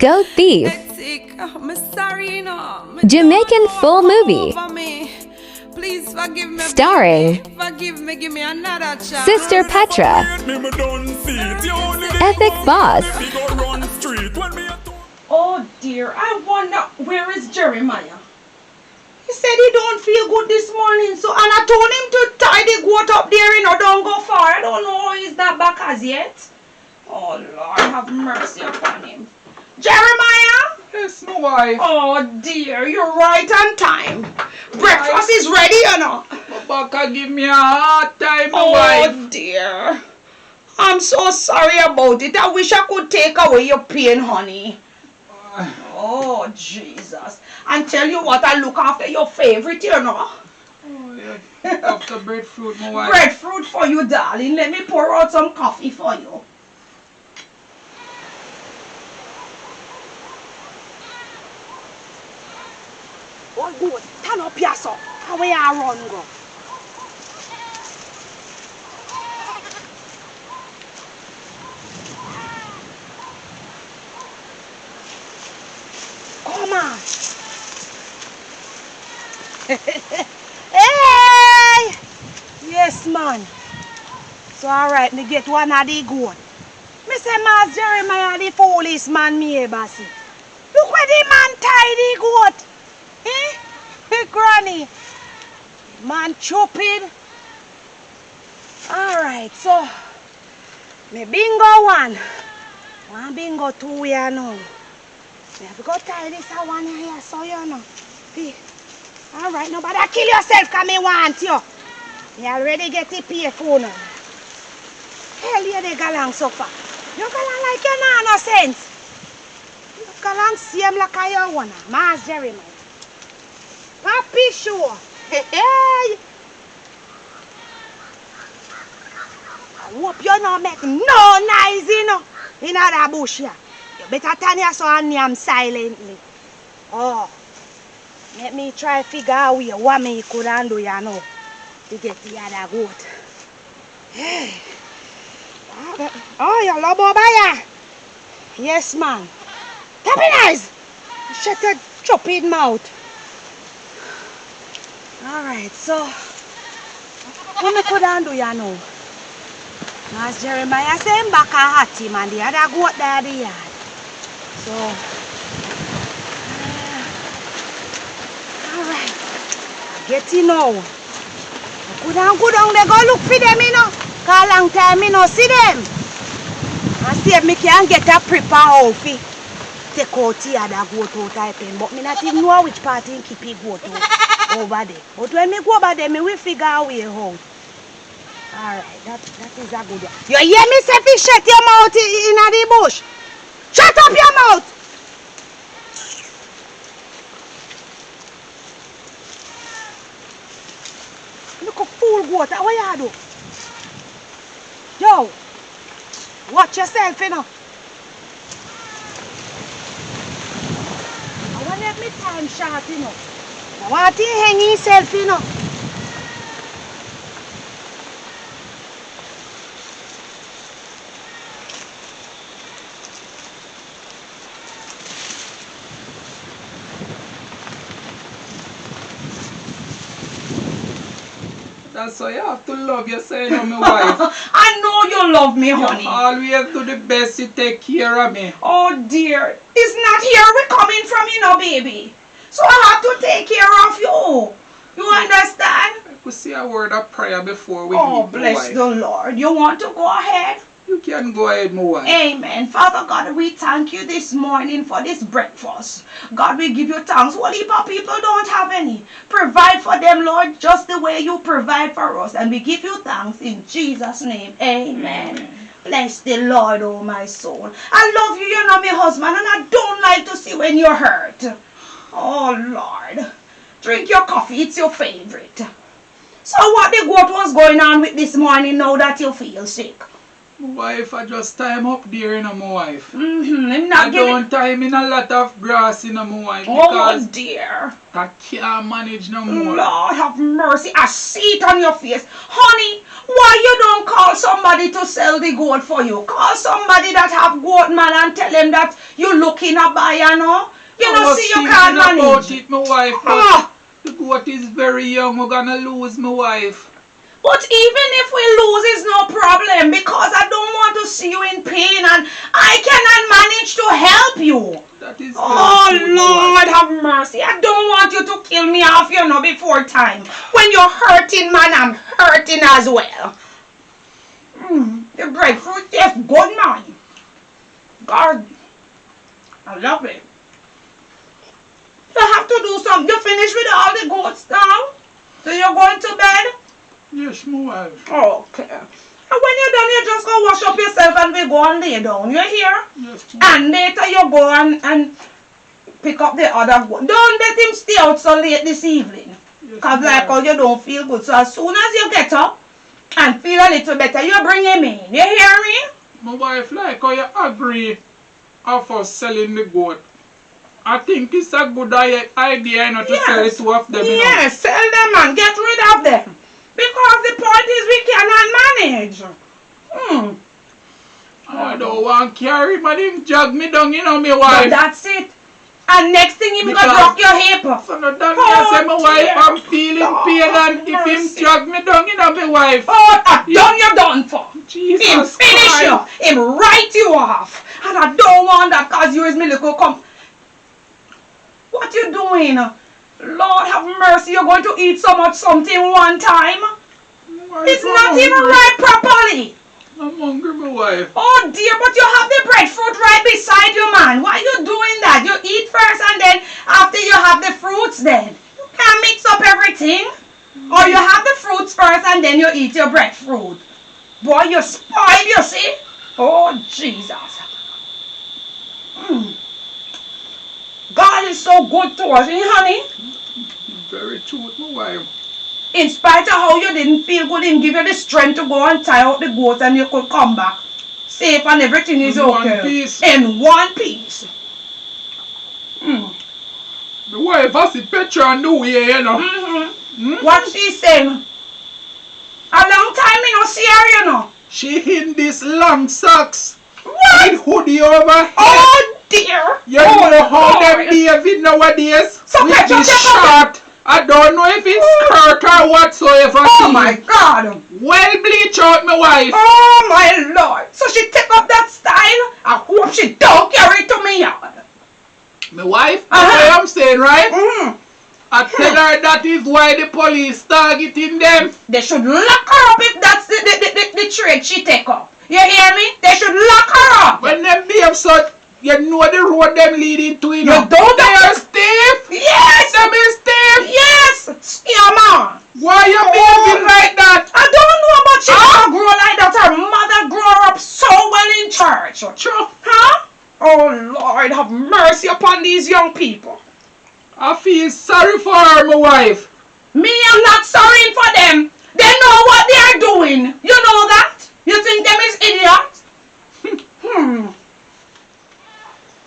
Go Thief. Jamaican full movie. Please forgive me. Starring Give me another chance. Sister Petra, Epic Boss, Oh dear, I wonder where is Jeremiah? He said he don't feel good this morning, so and I told him to tie the goat up there, don't go far. I don't know he's not back as yet. Oh Lord, have mercy upon him. Jeremiah? Yes, my wife. Oh dear, you're right on time. Breakfast is ready, Baka give me a hard time, my Oh wife. dear. I'm so sorry about it. I wish I could take away your pain, honey. Oh, Jesus. And tell you what, I look after your favorite, Oh, yeah. After breadfruit, my wife. Breadfruit for you, darling. Let me pour out some coffee for you. Oh, good. Turn up your son. How will I run, go? Come on. Hey! Yes, man. So, alright, me get one of the goat. Me say, Mas Jeremiah, the foolish man, me ever see. Look where the man tie the goat. Eh? Granny. Man chopping. Alright, so, me bingo one. One bingo two here now. Me have to go tie this one here, so you know. Alright, nobody kill yourself because me want you. You already get the pay phone. Hell, you they go along so far. You go along like you know no sense. You go along same like I want. Mas Jeremiah. Papi sure. Hey. I hope you not make no noise, in that bush here. You better turn your son and silently. Oh. Let me try figure out what me could do, to get the other goat. Hey. Oh, you love over here? Yes, man. Tap it eyes. Shut your chopping mouth. Alright, so what me could do, As Jeremiah said, back a hat him and the other goat there at the yard. So, alright, get it now. Go down, they go look for them, Cause long time, see them. And see if me can get a prepper outfit. Take out the other goat out of him. But me not even know which part he keep it goat over there. But when me go over there, me will figure a way out. Alright, that is a good one. You hear me say fi shut your mouth in the bush? Shut up your mouth! Look a fool goat, what you do? Yo! Watch yourself, I want to let me time short, I want to hang himself, That's why you have to love yourself, my wife. I know you love me, honey. You always do the best to take care of me. Oh dear, it's not here we're coming from, baby. So I have to take care of you. You understand? I could say a word of prayer before we Oh, leave, bless wife. the Lord. You want to go ahead? You can go ahead, my wife. Amen. Father God, we thank you this morning for this breakfast. God, we give you thanks. What if our people don't have any? Provide for them, Lord, just the way you provide for us. And we give you thanks in Jesus' name. Amen. Bless the Lord, oh my soul. I love you, my husband, and I don't like to see when you're hurt. Oh, Lord. Drink your coffee. It's your favorite. So what the goat was going on with this morning now that you feel sick? My wife, I just time up there, you know, my wife. Him I not giving. don't time in a lot of grass, you know, my wife, Oh because dear. I can't manage no more. Lord have mercy. I see it on your face. Honey, why you don't call somebody to sell the goat for you? Call somebody that have goat man and tell them that you looking a buyer, no? You I know, was see you thinking can't about manage. it, my wife, but Ah, the goat is very young. We're gonna lose my wife. but even if we lose, it's no problem because I don't want to see you in pain and I cannot manage to help you. That is Oh very true, my Lord wife. have mercy. I don't want you to kill me off, you know, before time. When you're hurting, man, I'm hurting as well. The breadfruit tastes good, man. God, I love it. You have to do something. You finish with all the goats now? So you're going to bed? Yes, my wife. Okay. And when you're done, you just go wash up yourself and we go and lay down. You hear? Yes, my wife. And later you go and pick up the other goat. Don't let him stay out so late this evening. Yes, Because my like how wife. you don't feel good. So as soon as you get up and feel a little better, you bring him in. You hear me? My wife, like how you agree of us selling the goat. I think it's a good idea, you know, to sell it two of them, you know. Yes, sell them and get rid of them. Because the point is we cannot manage. I don't want to carry him and him jog me down, you know, my But wife. that's it. And next thing him Because- gonna drop your hip. So no damn Oh, me say my wife, dear. I'm feeling Oh, pain and if him mercy. jog me down, you know, my wife. Oh, I done you done for. Jesus Him finish Christ. you. Him write you off. And I don't want that cause you is me little come. What you doing? Lord have mercy, you're going to eat so much something one time. My wife, It's I'm not even hungry. right properly. I'm hungry, my wife. Oh dear, but you have the breadfruit right beside you, man. Why you doing that? You eat first and then after you have the fruits then. You can't mix up everything. Or you have the fruits first and then you eat your breadfruit. Boy, you spoil, you see? Oh, Jesus. God is so good to us, eh, honey? Very true, my wife. In spite of how you didn't feel good, Him give you the strength to go and tie out the goat and you could come back safe and everything is In one okay. piece. In one piece. My wife has the PETRA and the way, you know. What she saying? A long time me no see her, you know. She in this long socks What? with hoodie over here. Oh dear. You know how Lord. them David nowadays So with Petra, this take off short. I don't know if it's skirt or whatsoever. Oh see. my God. Well bleach out my wife. Oh my Lord. So she take up that style. I hope she don't carry it to me yard. My wife, Uh-huh. that's what I'm saying, right? Mm-hmm. I tell her that is why the police targeting them. They should lock her up if that's the trade she take up. You hear me? They should lock her up. When them behave so, you know the road them leading to, you know. don't They have are to- stiff. Yes. Them is stiff. Yes. Scammer. Why you behaving like that? I don't know about she never grow like that. Her mother grew her up so well in church. True. Huh? Oh Lord, have mercy upon these young people. I feel sorry for her, my wife. Me, I'm not sorry for them. They know what they are doing. You know that? You think them is idiots?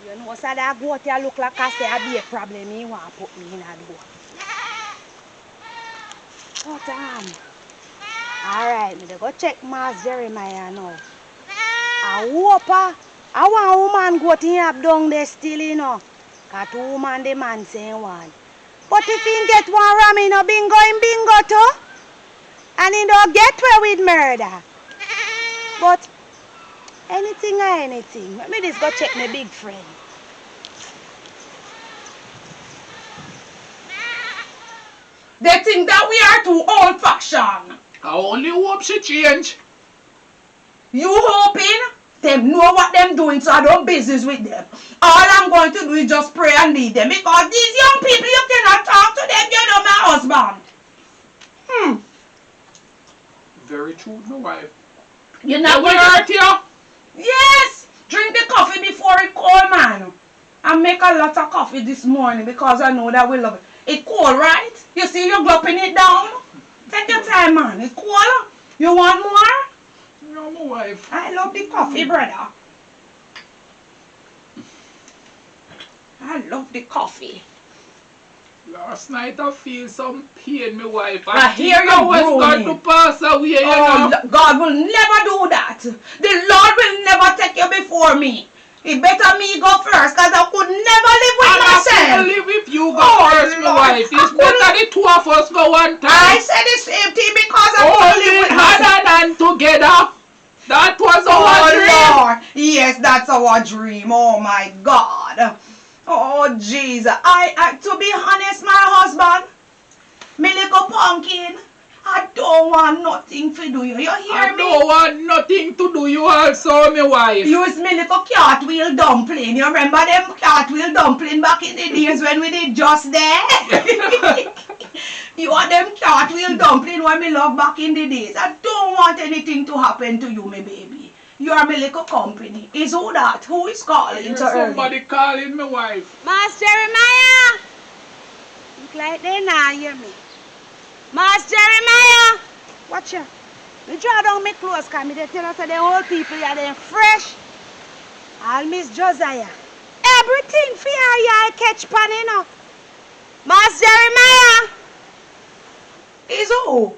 You know, so that goat here look like I say I be a problem. He want to put me in a door. Oh, damn. Alright, me dey go check Mas Jeremiah now. I hope I want woman goat in up down there still, you know. Cause two woman the man saying one. But if he get one ram in a bingo in bingo too. And he don't get away with murder. But anything or anything. Let me just go check my big friend. They think that we are too old fashioned. I only hope she change. You hoping? Them know what them doing, so I don't business with them. All I'm going to do is just pray and lead them. Because these young people, you cannot talk to them, you know my husband. Very true, my wife. You're Now not we going hurt to... you. Yes! Drink the coffee before it cold, man. I make a lot of coffee this morning because I know that we love it. It's cold, right? You see you're gulping it down? Take your time, man. It's cold. You want more? No, my wife. I love the coffee, brother. I love the coffee. Last night I feel some pain, my wife. I hear think you I was going groaning. to pass away, you know. God will never do that. The Lord will never take you before me. It better me go first, because I could never live with And I myself. couldn't live if you go Oh, first, my Lord. wife. It's better the two of us go one time. I said the same thing because I couldn't live Holding with hand myself. and hand together. That was our Oh dream. Lord, yes, that's our dream. Oh my God. Oh Jesus. I to be honest, my husband, me little pumpkin, I don't want nothing to do you. You hear I me? don't want nothing to do you also, my wife. Use me little cartwheel dumpling. You remember them cartwheel dumpling back in the days when we did just there? You are them cartwheel dumpling when me love back in the days. I don't want anything to happen to you, my baby. You are my little company. Is who that? Who is calling Here's so early? somebody calling my wife. Master Jeremiah! Look like they now hear me. Master Jeremiah! Watch ya. Me draw down my clothes because me they tell us that the old people are they fresh. I'll miss Josiah. Everything for you I catch pan enough. Master Jeremiah! Is who?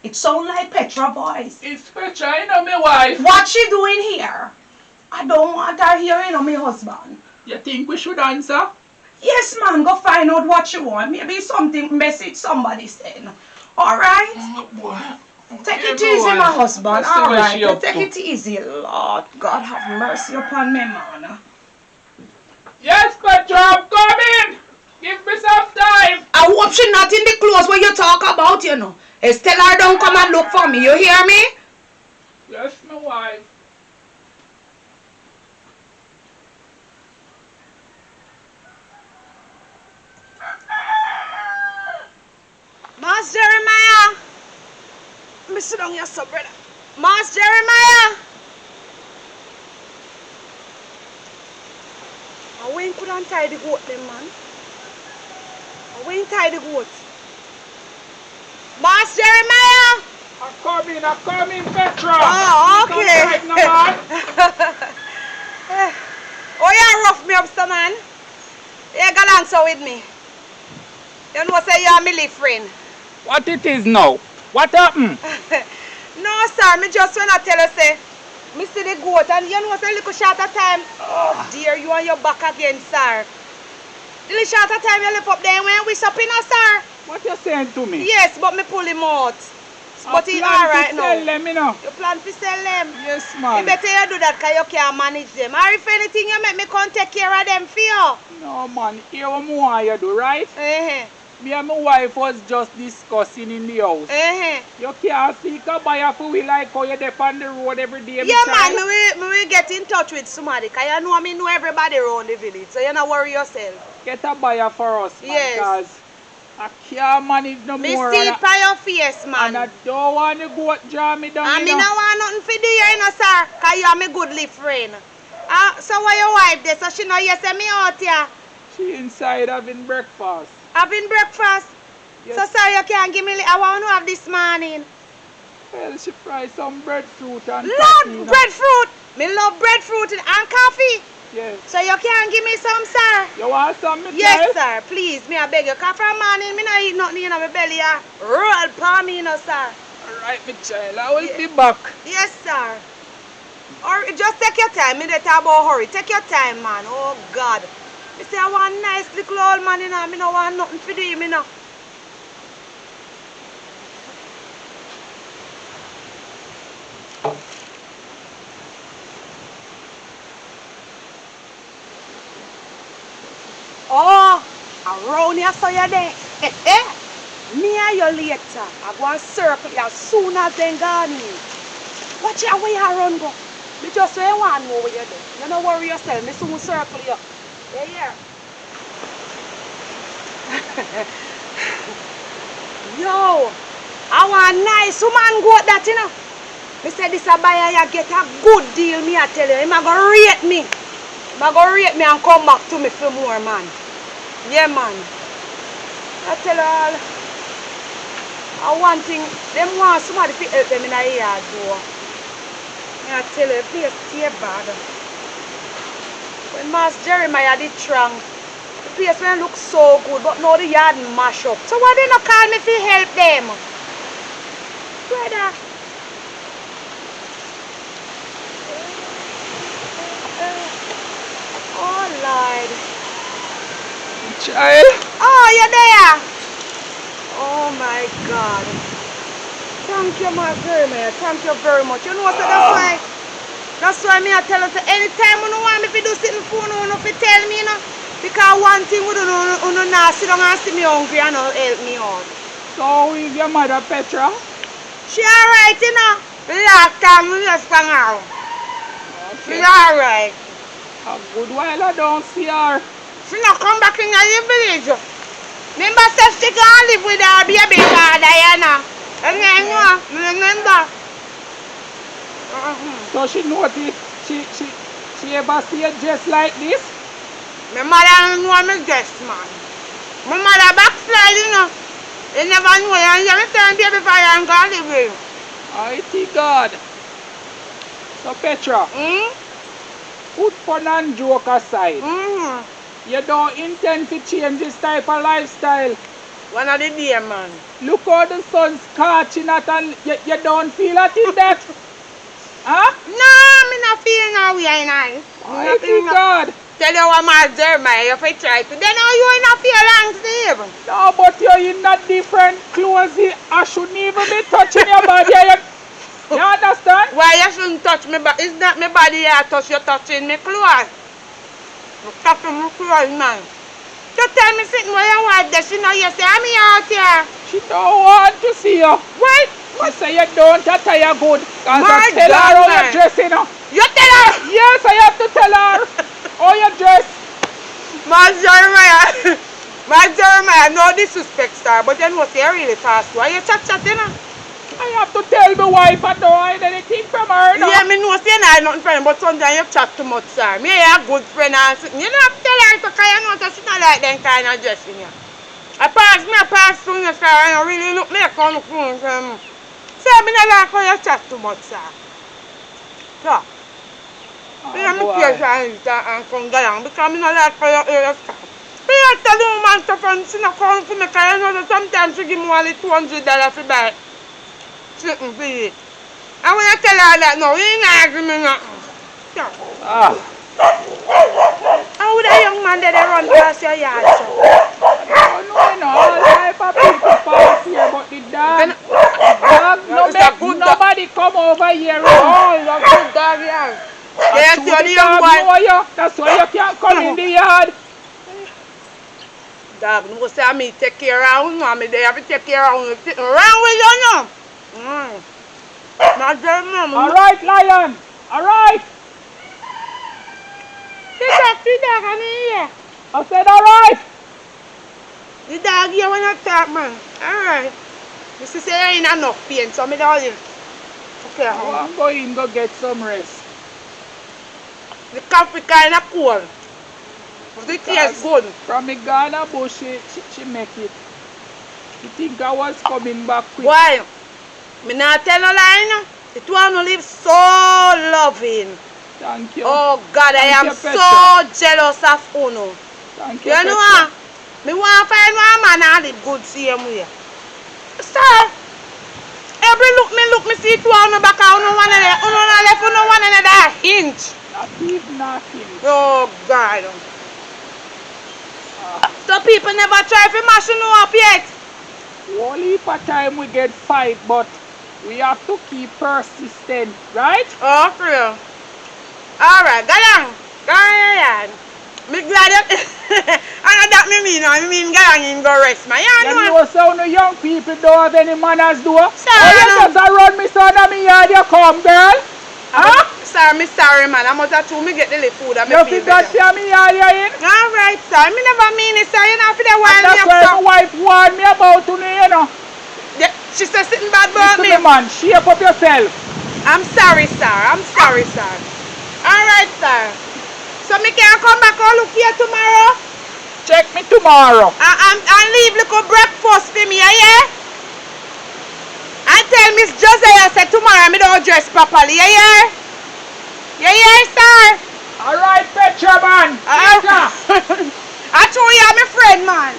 It sounds like Petra voice. It's Petra, you know, my wife. What she doing here? I don't want her here, you know, my husband. You think we should answer? Yes, man, go find out what you want. Maybe something message somebody sent. Alright? Oh, boy. Take Okay, it easy, wife. my husband. Let's see what she Alright, up take to. it easy, Lord. God have mercy upon me, man. Yes, Petra, I'm coming. Give me some time. I hope she not in the clothes where you talk about, you know. Tell her don't come and look for me. You hear me? Yes, my wife. Master Jeremiah. Let me sit down here, so brother. Master Jeremiah. I went could untie the goat them, man. I went tie the goat. Master Jeremiah. I'm coming, Petra. Oh, okay. Don't fight no man. Oh, you rough me up, so man. You got answer with me. You know say you are my little friend. What it is now? What happened? No, sir, me just wanna tell you, say, me see the goat and you know say little short of time. Oh dear, you on your back again, sir. The little short of time you lift up there when we shopping, sir. What you saying to me? Yes, but me pull him out. But he I plan alright to now. sell them, you know. You plan to sell them? Yes, You man. better you do that because you can't manage them. Or if anything, you make me come take care of them for you. No, man. Hear what more you do, right? Me and my wife was just discussing in the house. You can't seek a buyer for we like how you're there on the road every day. Yeah, man, me will get in touch with somebody because you know me know everybody around the village. So you don't worry yourself. Get a buyer for us, man. Yes. Because I can't manage no Me more. see And it by your face, man. I don't want to go draw me down. And me you no know. want nothing for do you, know, sir. Because you are my good little friend. So why your wife there? So she know you say me out here. She inside having breakfast. Having breakfast. Yes. So sir, you can't give me I want to have this morning. Well, she fry some breadfruit and Lord, coffee, you know. breadfruit. Me love breadfruit and coffee. Yes. So you can't give me some, sir. You want some, me Yes, tell? sir. Please, me I beg you. Cause from morning, me not eat nothing in my belly. Roll palm, you know, sir. Alright, my child. I will be back. Yes, sir. Or just take your time. Me dey talk about hurry. Take your time, man. Oh, God. Me say I want nice little old man, you know. Me no want nothing for do him, you know. Oh, around here, so you're there. Me and you later. I go and circle you as soon as they gone in. Watch out where you run go. Me just want to know where you do. You don't worry yourself. Me soon circle you. Yeah. Yo, I want nice woman goat that, you know. Me say this a buyer you get a good deal, me I tell you. Him a go rate me. Him a go rate me and come back to me for more, man. Yeah, man. I tell you all. One thing, them want somebody to help them in a yard, though. I tell you, please stay bad. When Master Jeremiah did trunk, the place when look so good, but now the yard mash up. So why they not call me to help them? Brother. Oh Lord. Child. Oh, you're there. Oh my God. Thank you, Master Jeremiah. Thank you very much. You know, so that's why me I tell us anytime you want me to do something for you, you know, tell me, you know. Because one thing we don't know, sit down and see me hungry and not help me out. So how is your mother, Petra? She alright, you know. The last time we just hung out. Okay. She's alright. A good while I don't see her. She not come back in the village. Remember, she can live with her baby father, you know. And then, you know, remember. So she noticed, she ever see a dress like this? My mother know me dress, man. My mother backslide, you know. You never know, and you return baby father and go live with you. Mighty God. So Petra, put fun and joke aside. You don't intend to change this type of lifestyle. One of the day, man. Look how the sun's scorching at and you don't feel it in that? Huh? No, me not feel no way, nice. Mighty God. Tell you what my Jeremiah, if I try to, then you not feel long sleep. No, but you're in a different clothes. I shouldn't even be touching your body. You understand? Why you shouldn't touch me body? It's not my body you touch, you're touching me clothes. You're touching my clothes, man. You tell me something where you want that she know you say, I'm out here. She don't want to see you. What? She say you don't attire good. Because My I tell her God, how man. you dress, you know. You tell her. Yes, I have to tell her how you dress. My Jeremiah, no disrespect, sir, but you know say you really fast. Why you chat, you know? I have to tell my wife I don't hide anything from her. No? Yeah, me know say I nothing from him, but sometimes you chat too much, sir. Me a good friend and something. You don't have to tell her to, because you know that she not like them kind of dressing you. I pass through you, sir, and you really look me like on the phone. So me not like how you chat too much, sir. So, me not me care and come down because me not like how you hear your stuff. Me not tell the woman stuff and she not come for me because you know that sometimes she give me only $200 for buy something for it. And when you tell her that, no, you ain't asking me nothing. So, how would a young man that run past your yard, so? No, all type of people pass here, but the dog, nobody come over here. Oh, it's a good dog, yeah. Yes, you're the young boy. That's why you can't come in the yard. Dog, no say me take care of you, mommy. They have to take care of you. Sitting around with you now. Not your mom. All right, Lion. All right. The dog, I here. I said all right. The dog here when you talk, man. All right. You see, say you ain't enough pain, so me don't live. Okay, I'm going to go get some rest. the coffee kind of cold. But it tastes good. From the Ghana bush, she make it. You think I was coming back quick? Why? Me not tell no lie, no. It want to live so loving. Thank you. Oh God, I am you, so jealous of Uno. Thank you, You know what? Me want to find one man and live good same way. Sir, every look me see two on the back of Uno one another. Uno not left Uno one another inch. Not even nothing. Oh God. So people never try to mash you up yet. Only for time we get fight, but we have to keep persistent, right? Oh, for real. Alright, go down. Go on. Me glad that and that me mean, I mean go down and go rest, man. You know some of the young people don't have any manners, do? Sir, you just run me son of me yard, you come, girl. Huh? Sir, me sorry, man. I must have to me get the little food and me You feel think that better. me yard you in? Alright, sir. Me never mean it, sir. You know, for the And while me that's up, why sir. my wife warned me about today, you know. Yeah, she said something bad about Listen, me. man, shape up yourself. I'm sorry, sir. I'm sorry, sir. Alright, sir. So me can come back and look here tomorrow? Check me tomorrow. And leave little breakfast for me, yeah? And tell Miss Josiah say tomorrow me don't dress properly, yeah? You hear, sir? Alright, Petra, man. Petra. I told you I'm a friend, man.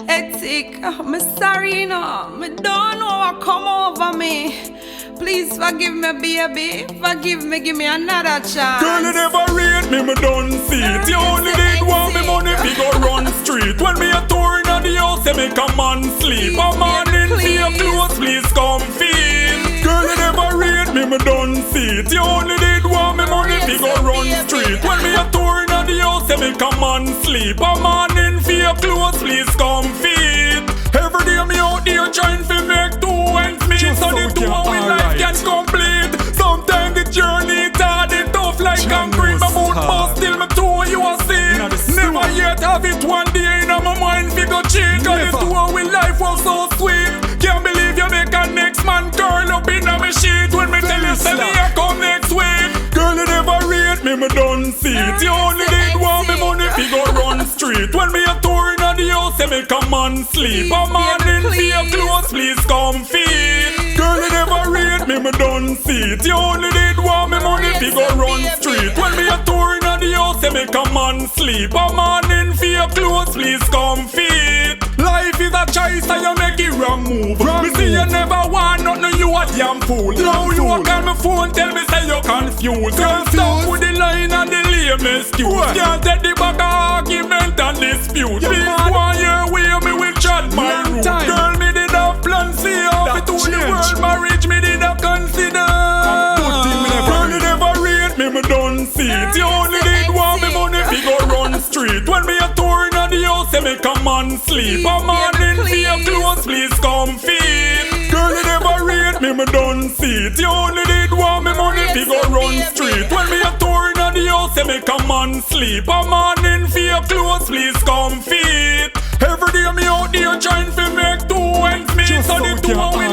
Etic, I'm sorry, you know. I don't know what come over me. Please forgive me, baby. Forgive me, give me another chance. Girl, you never rate me, me done see it. You only did want me money, we go run street. When me a touring at the house, you make a man sleep. A man in for your clothes, please come feed. Girl, you never rate me, me done see it. You only did want me money, we go run street. When me a touring at the house, you make a man sleep. A man in for your clothes, please come feed. Every day me out there trying to make two ends meet, so the two of we life can complete. Sometimes the journey hard and tough like concrete. My mood bust still me two you a see. Never yet have it one day in my mind figure cheat. Cause the two of we life was so sweet. Can't believe you make a next man curl up in a me sheet. When me tell you say me a come next week. Girl, you never rate me, me done see it. You only did want me money figure run street. When me a touring at the house, you make a man sleep. A man in for your clothes, please come feed. Girl, you never rate me, me done see it. You only did want me money figure run street. When me a touring at the house, you make a man sleep. A man in for your clothes, please come feed. Life is a choice and you make it wrong move. Me see you never want nothing, you a damn fool. Now you a call me phone, tell me say you confused. Girl, stop with the line and the lame excuse. Can't take the back of argument and dispute. Please go on your way, me will chat my route. Girl, me did have plans, see how it to the world marriage, me did have consider. Girl, you never rate me, me done see it. You only did want me money, we go run street. When me a touring at the house, you make a man sleep. A man in for your clothes, please come feed. Girl, you never rate me, me done see it. You only did want me money, we go run street. When me a touring at the house, you make a man sleep. A man in for your clothes, please come feed. Every day me out there trying to make two ends meet, so the two of we